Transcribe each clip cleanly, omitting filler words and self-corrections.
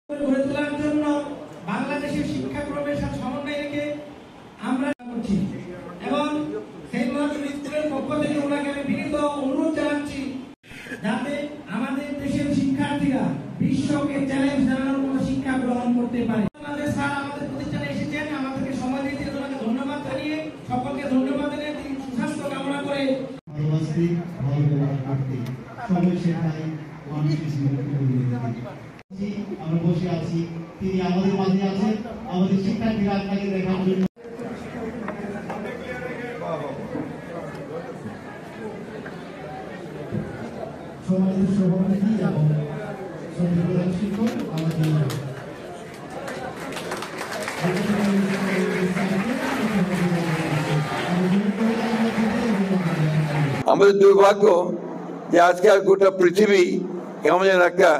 গড়ে তোলার জন্য বাংলাদেশের শিক্ষাক্রমের সাথে সমন্বয় রেখে আমরা করছি এবং সেন্ট মার্টিন স্কুলের পক্ষ থেকে ওনাকে আমি বিনীত অনুরোধ জানাচ্ছি যাতে আমাদের দেশের শিক্ষার্থীরা বিশ্বকে চ্যালেঞ্জ জানানোর মতো শিক্ষা গ্রহণ করতে পারে। আমাদের স্যার আমাদের প্রতিষ্ঠানে এসেছেন, আমাদেরকে সময় দিয়েছেন, ওনাকে ধন্যবাদ জানিয়ে সকলকে ধন্যবাদ জানিয়ে তিনি সুস্বাস্থ্য কামনা করে আমরা বসে আছি, তিনি আমাদের মাঝে আছেন, আমাদের শিক্ষার্থীরা আপনাকে দেখার জন্য। সম্মানিত সভাপতি এবং প্রধান শিক্ষক আমাদের দুর্ভাগ্য যে আজকাল গোটা পৃথিবী কেমন যেন একটা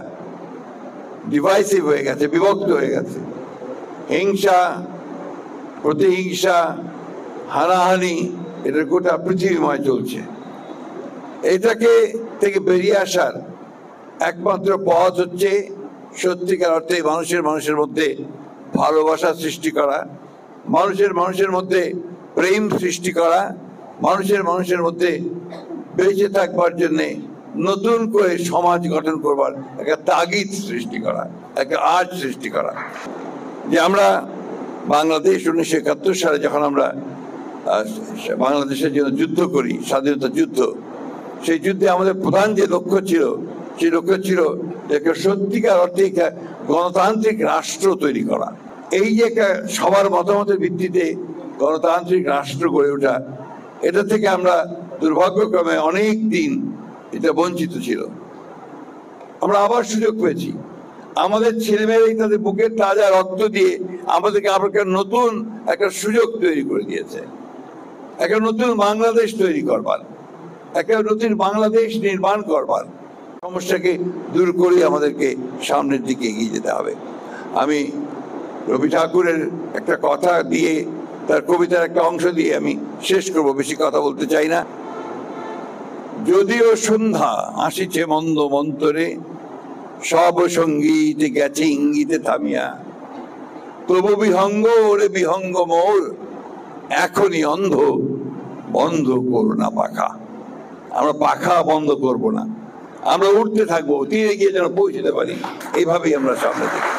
ডিভাইসিভ হয়ে গেছে, বিভক্ত হয়ে গেছে। হিংসা, প্রতিহিংসা, হানাহানি, এটা গোটা পৃথিবীময় চলছে। এটাকে থেকে বেরিয়ে আসার একমাত্র পথ হচ্ছে সত্যিকার অর্থে মানুষের মধ্যে ভালোবাসা সৃষ্টি করা, মানুষের মধ্যে প্রেম সৃষ্টি করা, মানুষের মধ্যে বেঁচে থাকবার জন্যে নতুন করে সমাজ গঠন করবার একটা তাগিদ সৃষ্টি করা, একটা আর্ট সৃষ্টি করা। যে আমরা বাংলাদেশ 1971 সালে যখন আমরা বাংলাদেশের জন্য যুদ্ধ করি, স্বাধীনতা যুদ্ধ, সেই যুদ্ধে আমাদের প্রধান যে লক্ষ্য ছিল, সেই লক্ষ্য ছিল একটা সত্যিকার অর্থে গণতান্ত্রিক রাষ্ট্র তৈরি করা। এই যে একটা সবার মতামতের ভিত্তিতে গণতান্ত্রিক রাষ্ট্র গড়ে ওঠা, এটা থেকে আমরা দুর্ভাগ্যক্রমে অনেক দিন এটা বঞ্চিত ছিল। আমরা আবার সুযোগ পেয়েছি, আমাদের ছেলেমেয়েরাই তাদের বুকের তাজা রক্ত দিয়ে আমাদেরকে আবার নতুন একটা সুযোগ তৈরি করে দিয়েছে, একটা নতুন বাংলাদেশ তৈরি করবার, একটা নতুন বাংলাদেশ নির্মাণ করবার। সমস্যাকে দূর করে আমাদেরকে সামনের দিকে এগিয়ে যেতে হবে। আমি রবি ঠাকুরের একটা কথা দিয়ে, তার কবিতার একটা অংশ দিয়ে আমি শেষ করব, বেশি কথা বলতে চাই না। যদিও সন্ধ্যা আসিছে মন্দ মন্তরে, সব সঙ্গীত গেছে ইঙ্গিতে থামিয়া, তবু বিহঙ্গ ওরে বিহঙ্গ মোর, এখনই অন্ধ বন্ধ করো না পাখা। আমরা পাখা বন্ধ করব না, আমরা উঠতে থাকবো, তীরে গিয়ে যেন পৌঁছতে পারি। এইভাবেই আমরা সামনে থাকি।